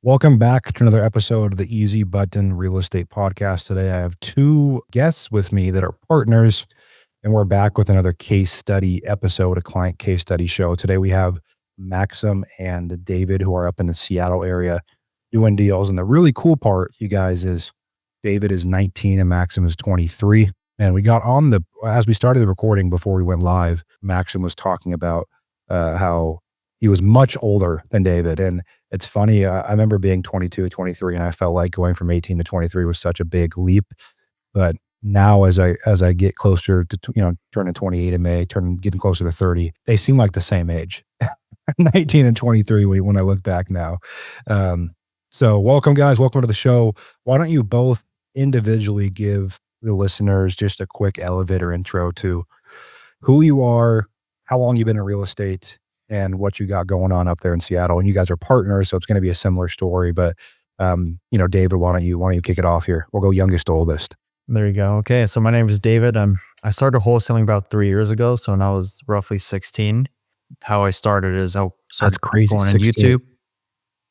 Welcome back to another episode of the Easy Button Real Estate Podcast. Today, I have two guests with me that are partners, and we're back with another case study episode, a client case study show. Today, we have Maxim and David, who are up in the Seattle area doing deals. And the really cool part, you guys, is David is 19 and Maxim is 23. And we got on as we started the recording before we went live, Maxim was talking about how he was much older than David. And it's funny, I remember being 22, 23, and I felt like going from 18 to 23 was such a big leap. But now as I get closer to, turning 28 in May, getting closer to 30, they seem like the same age, 19 and 23 when I look back now. So welcome, guys. Welcome to the show. Why don't you both individually give the listeners just a quick elevator intro to who you are, how long you've been in real estate, and what you got going on up there in Seattle. And you guys are partners, so it's going to be a similar story. But, David, why don't you kick it off here? We'll go youngest to oldest. There you go. Okay. So my name is David. I started wholesaling about 3 years ago. So when I was roughly 16, how I started is I started crazy. Going on YouTube.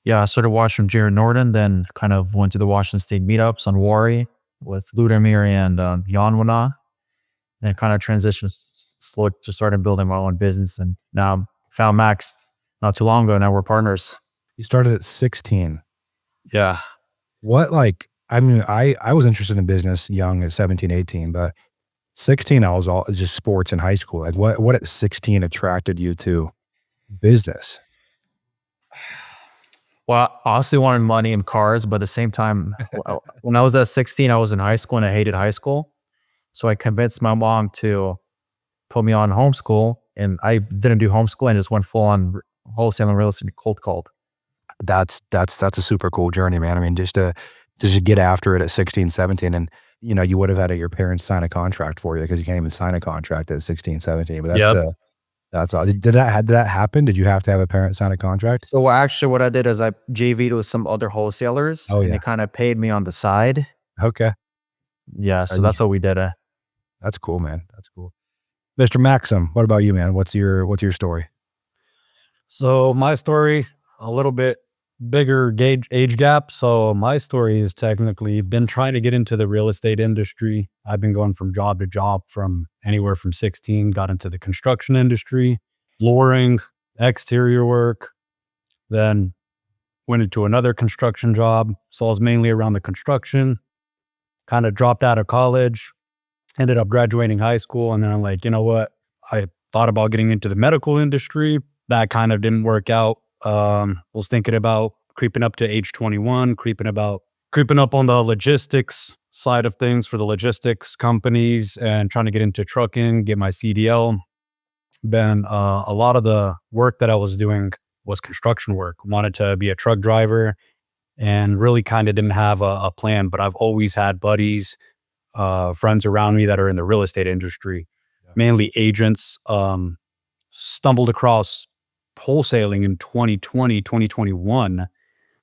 Yeah. I started watching Jared Norton, then kind of went to the Washington State meetups on Wari with Ludamir and Yanwana. Then kind of transitioned slow to starting building my own business. And now found Max not too long ago. Now we're partners. You started at 16. Yeah. I was interested in business young at 17, 18, but 16, I was all just sports in high school. Like what at 16 attracted you to business? Well, I honestly wanted money and cars, but at the same time, when I was at 16, I was in high school and I hated high school. So I convinced my mom to put me on homeschool, and I didn't do homeschool and just went full on wholesaling real estate cold called. That's a super cool journey, man. I mean, just to get after it at 16, 17, and you would have had your parents sign a contract for you because you can't even sign a contract at 16, 17. But that's all. Did that happen? Did you have to have a parent sign a contract? So actually what I did is I JV'd with some other wholesalers and they kind of paid me on the side. Okay. Yeah. So that's what we did. That's cool, man. That's cool. Mr. Maxim, what about you, man? What's your story? So my story, a little bit bigger age gap. So my story is technically been trying to get into the real estate industry. I've been going from job to job from anywhere from 16, got into the construction industry, flooring, exterior work, then went into another construction job. So I was mainly around the construction, kind of dropped out of college, ended up graduating high school. And then I'm like, you know what? I thought about getting into the medical industry. That kind of didn't work out. Was thinking about creeping up to age 21, creeping up on the logistics side of things for the logistics companies and trying to get into trucking, get my CDL. Then a lot of the work that I was doing was construction work. Wanted to be a truck driver and really kind of didn't have a plan, but I've always had buddies, friends around me that are in the real estate industry, mainly agents. Stumbled across wholesaling in 2020, 2021,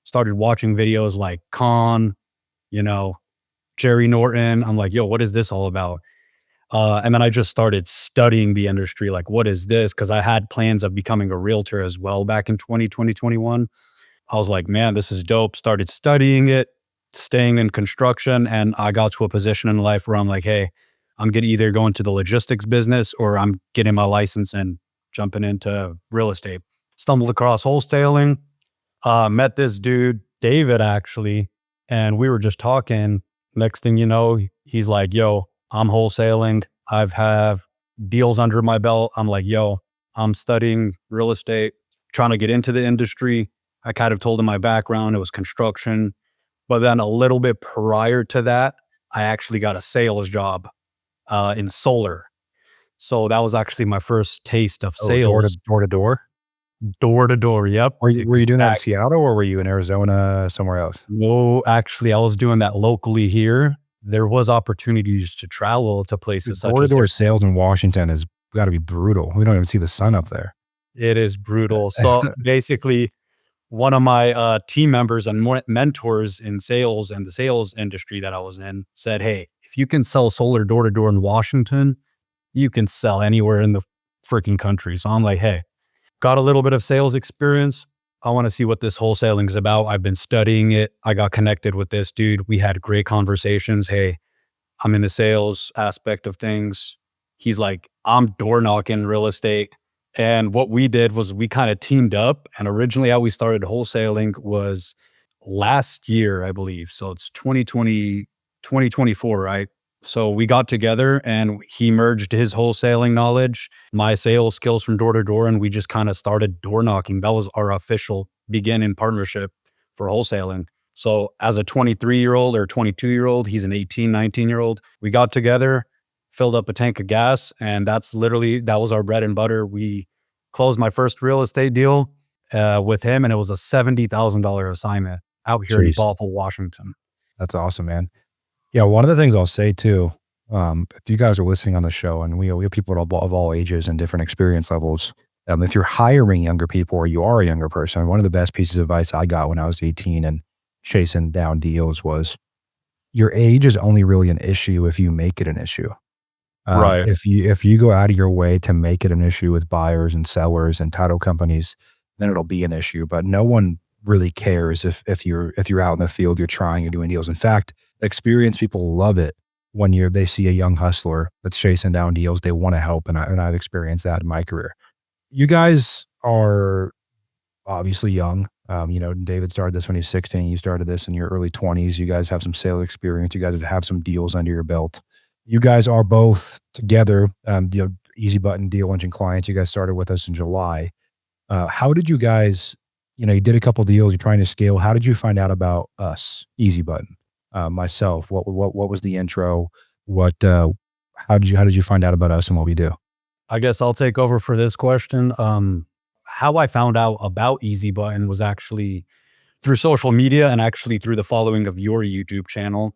started watching videos like Khan, Jerry Norton. I'm like, yo, what is this all about? And then I just started studying the industry. Like, what is this? Because I had plans of becoming a realtor as well back in 2021. I was like, man, this is dope. Started studying it, staying in construction. And I got to a position in life where I'm like, hey, I'm going to either go into the logistics business or I'm getting my license and jumping into real estate. Stumbled across wholesaling, met this dude, David, actually, and we were just talking. Next thing you know, he's like, yo, I'm wholesaling. I've have deals under my belt. I'm like, yo, I'm studying real estate, trying to get into the industry. I kind of told him my background. It was construction. But then a little bit prior to that, I actually got a sales job in solar. So that was actually my first taste of sales. Door to door? Door to door, yep. Were you doing that in Seattle or were you in Arizona, somewhere else? No, actually, I was doing that locally here. There was opportunities to travel to places such as... Door to door sales in Washington has got to be brutal. We don't even see the sun up there. It is brutal. So basically, one of my team members and mentors in sales and the sales industry that I was in said, hey, if you can sell solar door to door in Washington, you can sell anywhere in the freaking country. So I'm like, hey, got a little bit of sales experience, I want to see what this wholesaling is about. I've been studying it. I got connected with this dude. We had great conversations. Hey, I'm in the sales aspect of things. He's like, I'm door knocking real estate. And what we did was we kind of teamed up. And originally how we started wholesaling was last year, I believe. So it's 2024, right? So we got together and he merged his wholesaling knowledge, my sales skills from door to door, and we just kind of started door knocking. That was our official beginning partnership for wholesaling. So as a 23-year-old or 22-year-old, he's an 18, 19-year-old. We got together, filled up a tank of gas, and that was our bread and butter. We closed my first real estate deal with him, and it was a $70,000 assignment out here in Jeez. Bothell, Washington. That's awesome, man. Yeah, one of the things I'll say too, if you guys are listening on the show, and we have people of all ages and different experience levels, if you're hiring younger people or you are a younger person, one of the best pieces of advice I got when I was 18 and chasing down deals was your age is only really an issue if you make it an issue. Right. If you go out of your way to make it an issue with buyers and sellers and title companies, then it'll be an issue. But no one really cares if you're out in the field, you're trying, you're doing deals. In fact, experienced people love it when they see a young hustler that's chasing down deals. They want to help, and I've experienced that in my career. You guys are obviously young. David started this when he's 16. You started this in your early 20s. You guys have some sales experience. You guys have some deals under your belt. You guys are both together, Easy Button Deal Engine clients. You guys started with us in July. How did you guys, you did a couple deals, you're trying to scale. How did you find out about us, Easy Button? Myself, what was the intro? How did you find out about us and what we do? I guess I'll take over for this question. How I found out about Easy Button was actually through social media and actually through the following of your YouTube channel.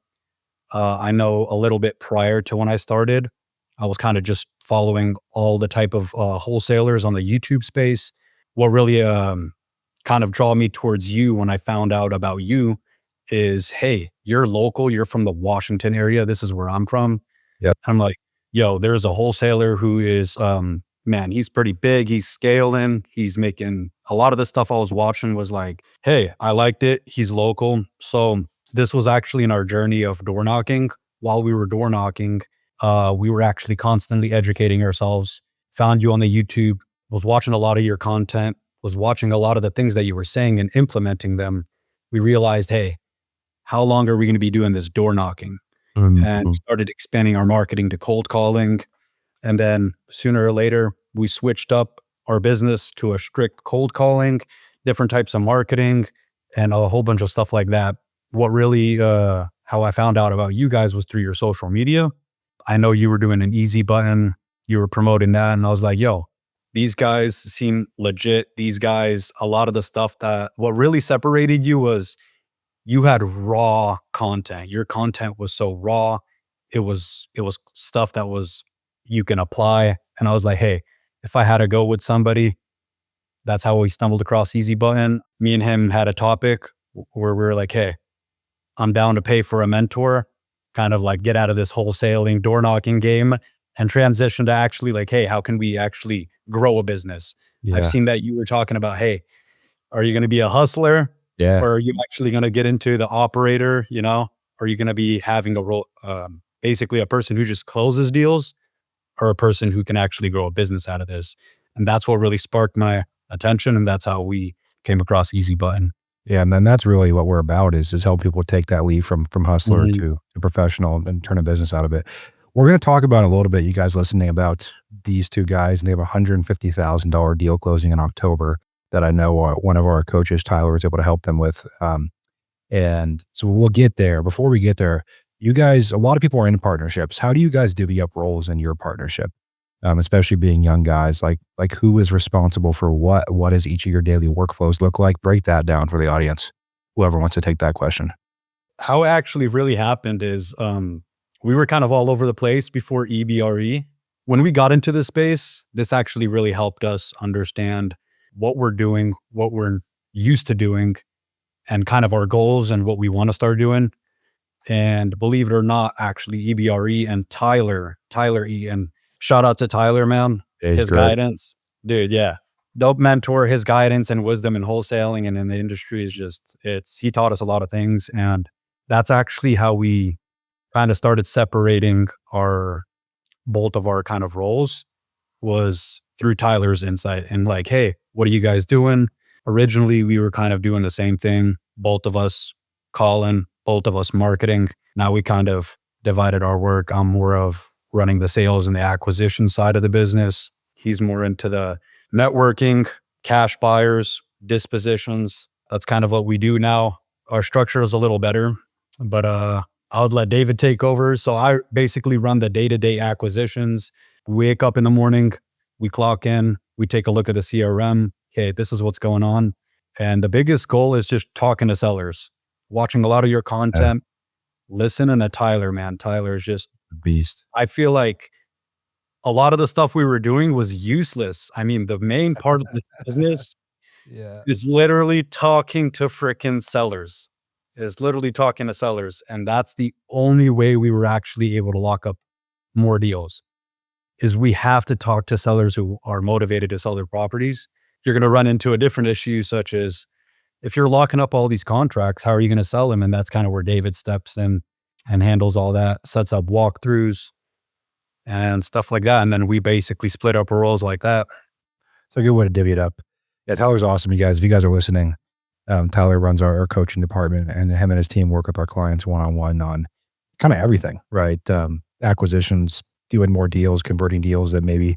I know a little bit prior to when I started, I was kind of just following all the type of wholesalers on the YouTube space. What really kind of draw me towards you when I found out about you is, hey, you're local, you're from the Washington area. This is where I'm from. Yep. I'm like, yo, there's a wholesaler who is, man, he's pretty big. He's scaling. He's making a lot of the stuff I was watching was like, hey, I liked it. He's local. So this was actually in our journey of door knocking. While we were door knocking, we were actually constantly educating ourselves, found you on the YouTube, was watching a lot of your content, was watching a lot of the things that you were saying and implementing them. We realized, hey, how long are we going to be doing this door knocking? And we started expanding our marketing to cold calling. And then sooner or later, we switched up our business to a strict cold calling, different types of marketing, and a whole bunch of stuff like that. What really, how I found out about you guys was through your social media. I know you were doing an Easy Button. You were promoting that. And I was like, yo, these guys seem legit. These guys, a lot of the stuff what really separated you was you had raw content. Your content was so raw. It was stuff that you can apply. And I was like, hey, if I had to go with somebody, that's how we stumbled across Easy Button. Me and him had a topic where we were like, hey, I'm down to pay for a mentor, kind of like get out of this wholesaling door knocking game and transition to actually like, hey, how can we actually grow a business? Yeah. I've seen that you were talking about, hey, are you going to be a hustler? Yeah. Or are you actually going to get into the operator, Are you going to be having a role, basically a person who just closes deals or a person who can actually grow a business out of this? And that's what really sparked my attention. And that's how we came across Easy Button. Yeah. And then that's really what we're about is help people take that leap from hustler to professional and turn a business out of it. We're going to talk about in a little bit, you guys listening, about these two guys, and they have a $150,000 deal closing in October that I know one of our coaches, Tyler, was able to help them with. And so we'll get there. Before we get there, you guys, a lot of people are in partnerships. How do you guys divvy up roles in your partnership? Especially being young guys, like who is responsible for what does each of your daily workflows look like? Break that down for the audience, whoever wants to take that question. How it actually really happened is we were kind of all over the place before EBRE. When we got into this space, this actually really helped us understand what we're doing, what we're used to doing, and kind of our goals and what we want to start doing. And believe it or not, actually EBRE and Tyler E, and shout out to Tyler, man. His great. guidance, dude. Yeah. dope mentor. His guidance and wisdom in wholesaling and in the industry is just, he taught us a lot of things. And that's actually how we kind of started separating both of our kind of roles, was through Tyler's insight and like, hey, what are you guys doing? Originally, we were kind of doing the same thing. Both of us calling, both of us marketing. Now we kind of divided our work. I'm more of running the sales and the acquisition side of the business. He's more into the networking, cash buyers, dispositions. That's kind of what we do now. Our structure is a little better, but I'll let David take over. So I basically run the day-to-day acquisitions. We wake up in the morning, we clock in, we take a look at the CRM. Okay, this is what's going on. And the biggest goal is just talking to sellers, watching a lot of your content, listening to Tyler, man. Tyler is just a beast. I feel like a lot of the stuff we were doing was useless. I mean, the main part of the business is literally talking to freaking sellers. Is literally talking to sellers. And that's the only way we were actually able to lock up more deals, is we have to talk to sellers who are motivated to sell their properties. You're going to run into a different issue, such as if you're locking up all these contracts, how are you going to sell them? And that's kind of where David steps in and handles all that, sets up walkthroughs and stuff like that. And then we basically split up our roles like that. It's a good way to divvy it up. Yeah, Tyler's awesome, you guys. If you guys are listening, Tyler runs our coaching department, and him and his team work with our clients one-on-one on kind of everything, right? Acquisitions, doing more deals, converting deals that maybe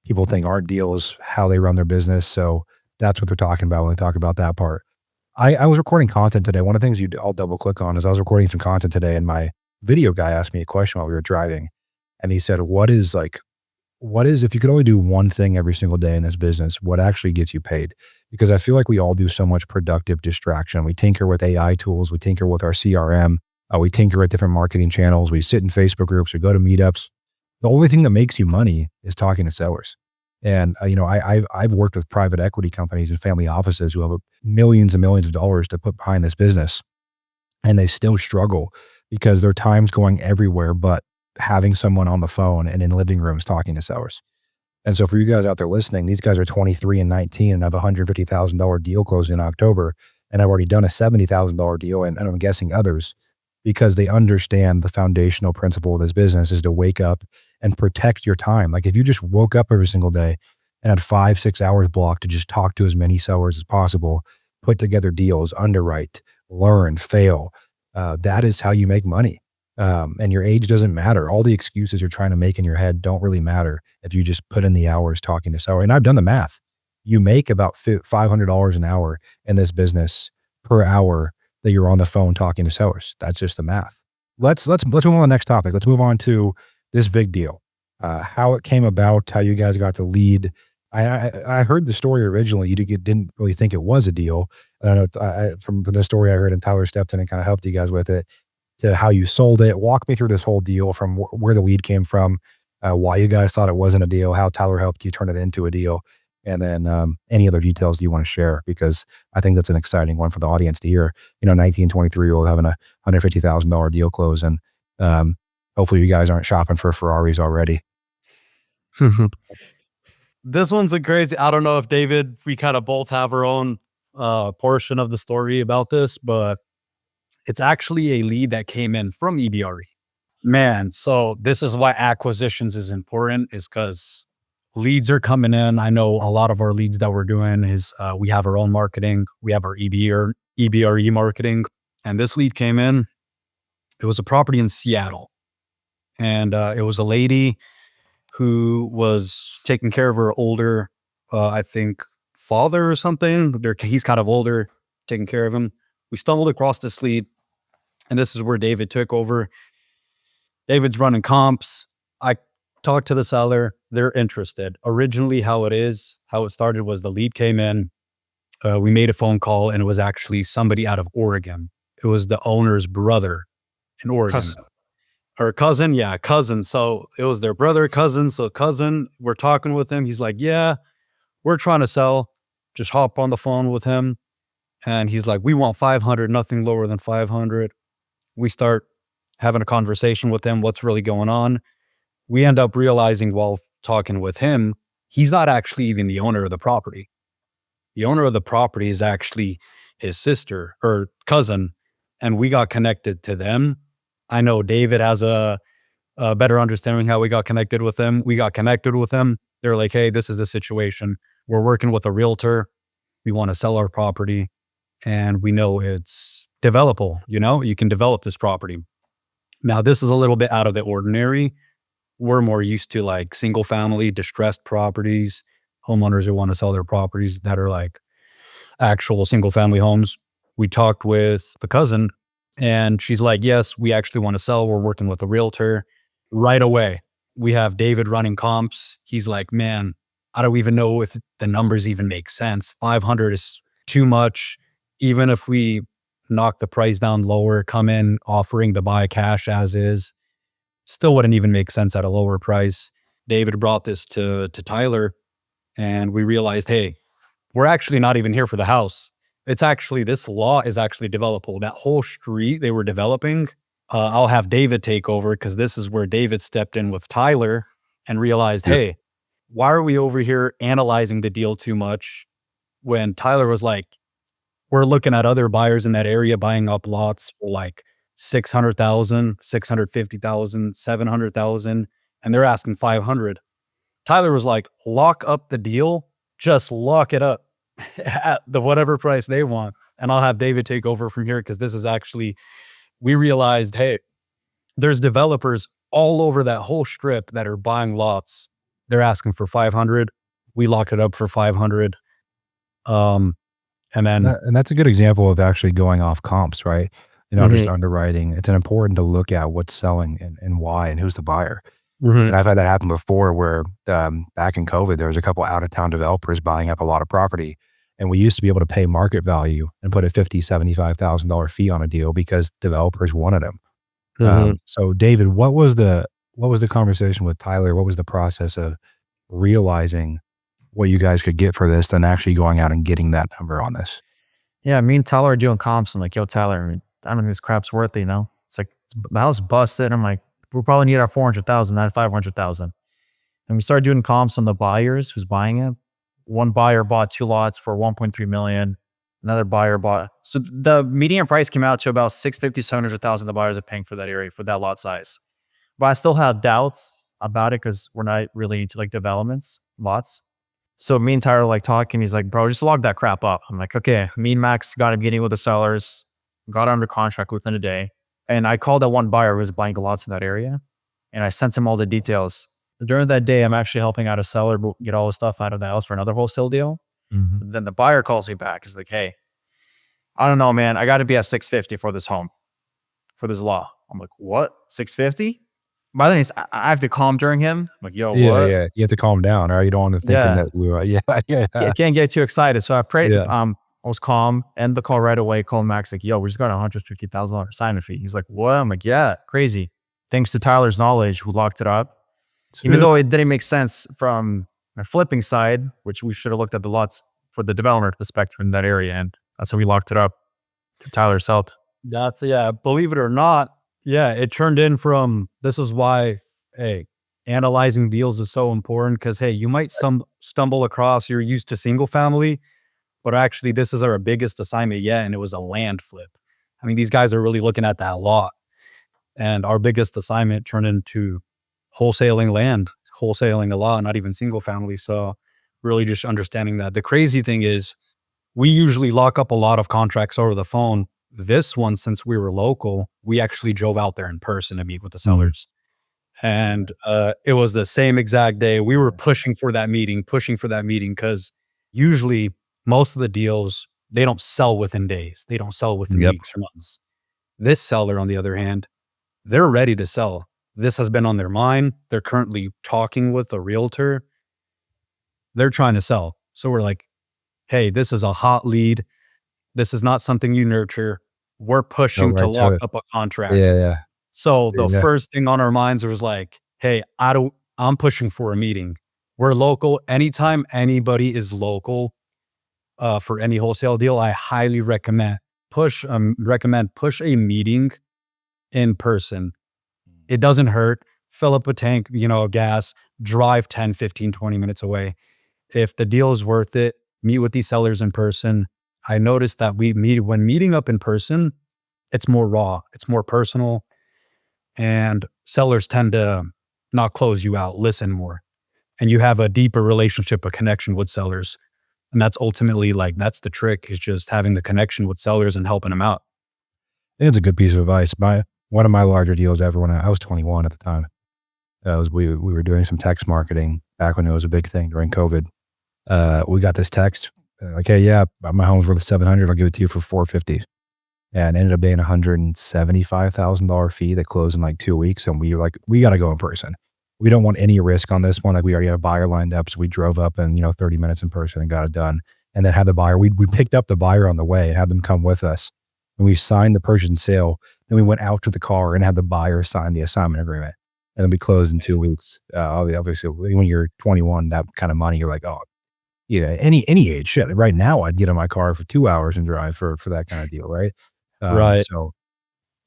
people think aren't deals, how they run their business. So that's what they're talking about when they talk about that part. I was recording content today. One of the things I'll double click on is I was recording some content today, and my video guy asked me a question while we were driving. And he said, what is, if you could only do one thing every single day in this business, what actually gets you paid? Because I feel like we all do so much productive distraction. We tinker with AI tools. We tinker with our CRM. We tinker at different marketing channels. We sit in Facebook groups. We go to meetups. The only thing that makes you money is talking to sellers. And, I've worked with private equity companies and family offices who have millions and millions of dollars to put behind this business. And they still struggle because their time's going everywhere but having someone on the phone and in living rooms talking to sellers. And so for you guys out there listening, these guys are 23 and 19 and have a $150,000 deal closing in October. And I've already done a $70,000 deal, and I'm guessing others, because they understand the foundational principle of this business is to wake up and protect your time. Like if you just woke up every single day and had 5-6 hours blocked to just talk to as many sellers as possible, put together deals, underwrite, learn, fail, that is how you make money. And your age doesn't matter. All the excuses you're trying to make in your head don't really matter if you just put in the hours talking to sellers. And I've done the math. You make about $500 an hour in this business per hour that you're on the phone talking to sellers. That's just the math. Let's move on to the next topic. Let's move on to this big deal. How it came about, how you guys got the lead. I heard the story originally. You didn't really think it was a deal. I don't know, from the story I heard, and Tyler stepped in and kind of helped you guys with it, to how you sold it. Walk me through this whole deal from where the lead came from, why you guys thought it wasn't a deal, how Tyler helped you turn it into a deal, and then any other details you want to share, because I think that's an exciting one for the audience to hear. 19, 23-year-old having a $150,000 deal close, and hopefully you guys aren't shopping for Ferraris already. This one's a crazy, I don't know if David, we kind of both have our own portion of the story about this, but it's actually a lead that came in from EBRE. Man, so this is why acquisitions is important, is because leads are coming in. I know a lot of our leads that we're doing is we have our own marketing. We have our EBRE marketing. And this lead came in. It was a property in Seattle. And it was a lady who was taking care of her older, I think, father or something. He's kind of older, taking care of him. We stumbled across this lead. And this is where David took over. David's running comps. I talked to the seller. They're interested. Originally, how it started was the lead came in. We made a phone call, and it was actually somebody out of Oregon. It was the owner's brother in Oregon. Cousin. Yeah, cousin. So it was their brother, cousin. So cousin, we're talking with him. He's like, yeah, we're trying to sell. Just hop on the phone with him. And he's like, we want 500, nothing lower than 500. We start having a conversation with him. What's really going on? We end up realizing while talking with him, he's not actually even the owner of the property. The owner of the property is actually his sister or cousin, and we got connected to them. I know David has a better understanding how we got connected with them. We got connected with them. They're like, hey, this is the situation. We're working with a realtor. We want to sell our property, and we know it's developable. You can develop this property. Now, this is a little bit out of the ordinary. We're more used to like single family distressed properties, homeowners who want to sell their properties that are like actual single family homes. We talked with the cousin, and she's like, yes, we actually want to sell. We're working with a realtor. Right away, we have David running comps. He's like, man, I don't even know if the numbers even make sense. 500 is too much. Even if we knock the price down lower, come in offering to buy cash as is, still wouldn't even make sense at a lower price. David brought this to Tyler, and we realized, hey, we're actually not even here for the house. It's actually, this lot is actually developable. That whole street they were developing, I'll have David take over, because this is where David stepped in with Tyler and realized, hey, why are we over here analyzing the deal too much, when Tyler was like, we're looking at other buyers in that area buying up lots for like 600,000, 650,000, 700,000, and they're asking 500. Tyler was like, lock up the deal, just lock it up at the whatever price they want. And I'll have David take over from here, because this is actually, we realized, hey, there's developers all over that whole strip that are buying lots. They're asking for 500. We lock it up for 500. And then, And that's a good example of actually going off comps, right? Just underwriting. It's important to look at what's selling and why and who's the buyer. And I've had that happen before, where back in COVID, there was a couple out of town developers buying up a lot of property. And we used to be able to pay market value and put a $50,000, $75,000 fee on a deal because developers wanted them. So David, what was the conversation with Tyler? What was the process of realizing what you guys could get for this, then actually going out and getting that number on this? Yeah, me and Tyler are doing comps. I'm like, yo, Tyler, I don't think this crap's worth it, It's like, the house busted. I'm like, we'll probably need our 400,000, not 500,000. And we started doing comps on the buyers who's buying it. One buyer bought 2 lots for 1.3 million. Another buyer bought, so the median price came out to about 650, 700,000 the buyers are paying for that area, for that lot size. But I still have doubts about it, because we're not really into like developments, lots. So me and Tyler are like talking. He's like, bro, just log that crap up. I'm like, okay. Me and Max got a meeting with the sellers, got under contract within a day. And I called that one buyer who was buying lots in that area, and I sent him all the details. During that day, I'm actually helping out a seller get all the stuff out of the house for another wholesale deal. Then the buyer calls me back. He's like, hey, I don't know, man. I got to be at 650 for this home, for this lot. I'm like, what? 650? By then, I have to calm during him. I'm like, yo, what? Yeah. You have to calm down, or you don't want to thinking that. I can't get too excited. So I prayed. I was calm. End the call right away. Called Max, like, yo, we just got a $150,000 sign fee. He's like, what? I'm like, yeah, crazy. Thanks to Tyler's knowledge, who locked it up. Even though it didn't make sense from my flipping side, which we should have looked at the lots for the developer perspective in that area. And that's how we locked it up to Tyler's help. That's, believe it or not, it turned in from, this is why, hey, analyzing deals is so important, because, hey, you might stumble across, you're used to single family, but actually this is our biggest assignment yet, and it was a land flip. I mean, these guys are really looking at that lot, and our biggest assignment turned into wholesaling land, wholesaling a lot, not even single family. So really just understanding that. The crazy thing is, we usually lock up a lot of contracts over the phone. This one, since we were local, we actually drove out there in person to meet with the sellers. And it was the same exact day. We were pushing for that meeting, because usually most of the deals, they don't sell within days. They don't sell within weeks or months. This seller, on the other hand, they're ready to sell. This has been on their mind. They're currently talking with a realtor. They're trying to sell. So we're like, hey, this is a hot lead. This is not something you nurture. We're pushing to lock up a contract. So the first thing on our minds was like, hey, I'm pushing for a meeting. We're local. Anytime anybody is local for any wholesale deal, I highly recommend push a meeting in person. It doesn't hurt. Fill up a tank, gas, drive 10, 15, 20 minutes away. If the deal is worth it, meet with these sellers in person. I noticed that when meeting up in person, it's more raw, it's more personal, and sellers tend to not close you out, listen more. And you have a deeper relationship, a connection with sellers. And that's ultimately that's the trick, is just having the connection with sellers and helping them out. I think it's a good piece of advice. One of my larger deals ever, when I was 21 at the time, we were doing some text marketing back when it was a big thing during COVID. We got this text like, hey, yeah, my home's worth $700. I'll give it to you for $450. And it ended up being $175,000 fee that closed in like 2 weeks. And we were like, we got to go in person. We don't want any risk on this one. Like, we already had a buyer lined up. So we drove up in, 30 minutes in person and got it done. And then had the buyer, we picked up the buyer on the way and had them come with us. And we signed the purchase and sale. Then we went out to the car and had the buyer sign the assignment agreement. And then we closed in 2 weeks. Obviously, when you're 21, that kind of money, you're like, oh, any age, shit. Right now, I'd get in my car for 2 hours and drive for that kind of deal, right? Right. So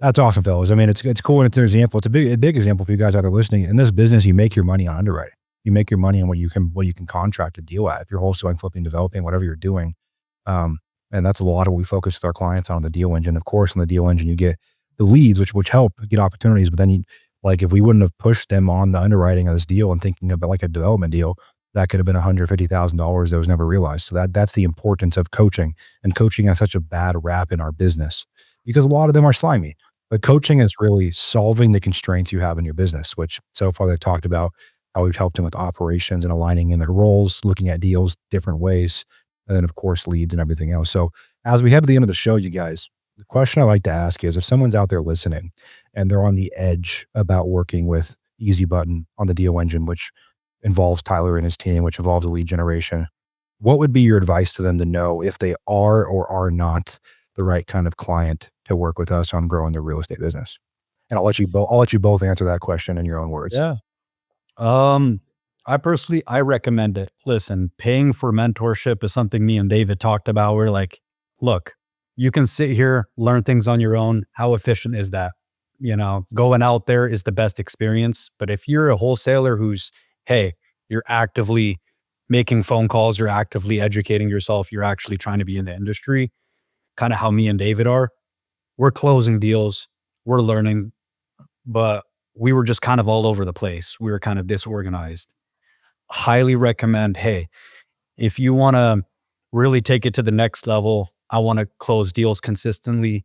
that's awesome, fellas. I mean, it's cool, and it's an example. It's a big example for you guys out there listening. In this business, you make your money on underwriting. You make your money on what you can contract a deal at. If you're wholesaling, flipping, developing, whatever you're doing, and that's a lot of what we focus with our clients on the deal engine. Of course, on the deal engine, you get the leads, which help get opportunities. But then, if we wouldn't have pushed them on the underwriting of this deal and thinking about like a development deal, that could have been $150,000 that was never realized. So that's the importance of coaching, and coaching has such a bad rap in our business because a lot of them are slimy. But coaching is really solving the constraints you have in your business, which so far they've talked about how we've helped them with operations and aligning in their roles, looking at deals different ways, and then of course leads and everything else. So as we head to the end of the show, you guys, the question I like to ask is, if someone's out there listening and they're on the edge about working with Easy Button on the deal engine, which involves Tyler and his team, which involves lead generation, what would be your advice to them to know if they are or are not the right kind of client to work with us on growing their real estate business? And I'll let you both answer that question in your own words. Yeah. I recommend it. Listen, paying for mentorship is something me and David talked about. We're like, look, you can sit here, learn things on your own. How efficient is that? Going out there is the best experience. But if you're a wholesaler who's, hey, you're actively making phone calls, you're actively educating yourself, you're actually trying to be in the industry, kind of how me and David are, we're closing deals, we're learning, but we were just kind of all over the place. We were kind of disorganized. Highly recommend, hey, if you want to really take it to the next level, I want to close deals consistently.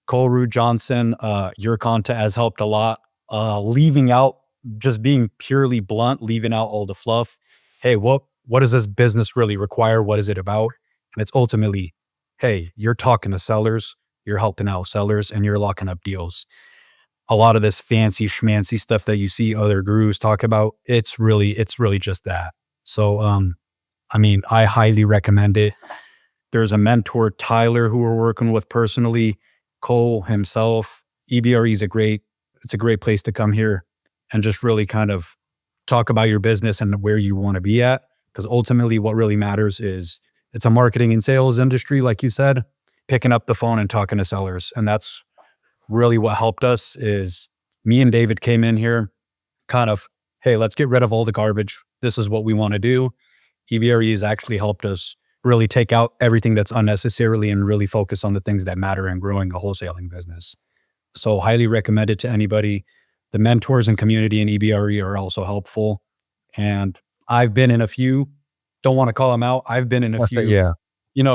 Cole Ruud-Johnson, your content has helped a lot. Leaving out, just being purely blunt, leaving out all the fluff. Hey, what does this business really require? What is it about? And it's ultimately, hey, you're talking to sellers, you're helping out sellers, and you're locking up deals. A lot of this fancy schmancy stuff that you see other gurus talk about, it's really just that. So, I highly recommend it. There's a mentor, Tyler, who we're working with personally, Cole himself. EBRE is a great place to come here and just really kind of talk about your business and where you want to be at. Because ultimately what really matters is it's a marketing and sales industry, like you said, picking up the phone and talking to sellers. And that's really what helped us. Is me and David came in here kind of, hey, let's get rid of all the garbage. This is what we want to do. EBRE has actually helped us really take out everything that's unnecessarily and really focus on the things that matter in growing a wholesaling business. So highly recommend it to anybody. The mentors and community in EBRE are also helpful. And I've been in a few, don't want to call them out. I've been in a few,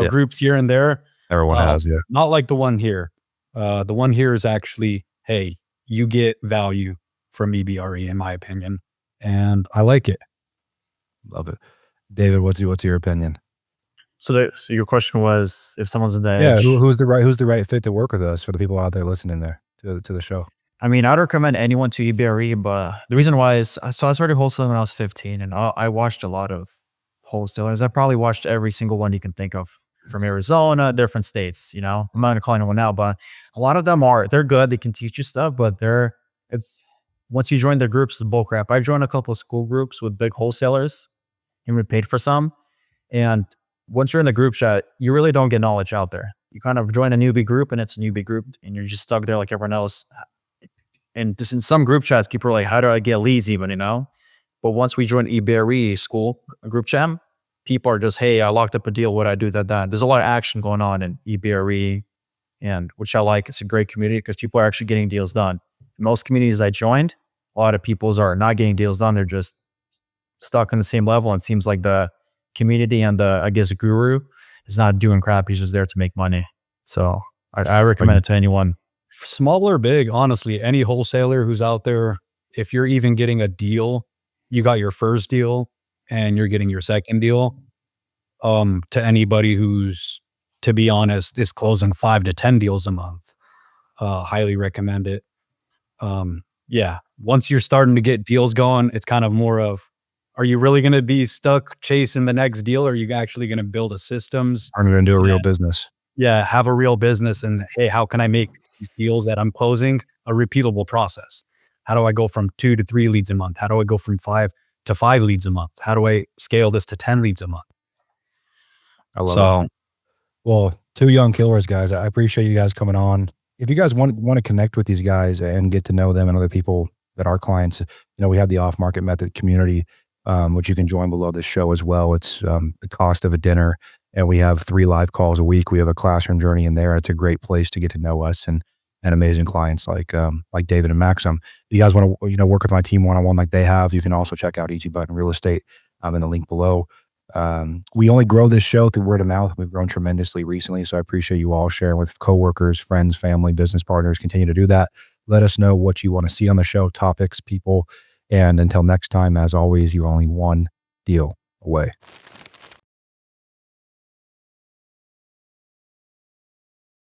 groups here and there. Everyone has, yeah. Not like the one here. The one here is actually, hey, you get value from EBRE, in my opinion. And I like it. Love it. David, what's your opinion? So your question was, if someone's in the edge, who's the right fit to work with us, for the people out there listening there to the show? I mean, I'd recommend anyone to EBRE, but the reason why is, so I started wholesaling when I was 15, and I watched a lot of wholesalers. I probably watched every single one you can think of from Arizona, different states. I'm not going to call anyone out, but a lot of them they're good. They can teach you stuff, but once you join their groups, it's bull crap. I joined a couple of school groups with big wholesalers, and we paid for some. And once you're in the group chat, you really don't get knowledge out there. You kind of join a newbie group, and it's a newbie group, and you're just stuck there like everyone else. And just in some group chats, people are like, how do I get leads even, But once we joined EBRE school group chat, people are just, hey, I locked up a deal. What I do that. There's a lot of action going on in EBRE, and which I like. It's a great community because people are actually getting deals done. Most communities I joined, a lot of people's are not getting deals done. They're just stuck on the same level. And it seems like the community and the, I guess, guru is not doing crap. He's just there to make money. So I recommend it to anyone. Small or big, honestly, any wholesaler who's out there, if you're even getting a deal, you got your first deal and you're getting your second deal, to anybody who's, to be honest, is closing 5 to 10 deals a month, highly recommend it. Yeah, once you're starting to get deals going, it's kind of more of, are you really going to be stuck chasing the next deal? Or are you actually going to build a systems? Turn it into a real business. Yeah, have a real business. And hey, how can I make these deals that I'm closing a repeatable process? How do I go from 2 to 3 leads a month? How do I go from 5 to 5 leads a month? How do I scale this to 10 leads a month? I love it. Well, 2 young killers, guys. I appreciate you guys coming on. If you guys want to connect with these guys and get to know them and other people that are clients, we have the Off Market Method community, which you can join below this show as well. It's the cost of a dinner, and we have 3 live calls a week. We have a classroom journey in there. It's a great place to get to know us and amazing clients like David and Maxim. If you guys want to work with my team one-on-one like they have, you can also check out Easy Button Real Estate in the link below. We only grow this show through word of mouth. We've grown tremendously recently, so I appreciate you all sharing with coworkers, friends, family, business partners. Continue to do that. Let us know what you want to see on the show, topics, people, and until next time, as always, you're only one deal away.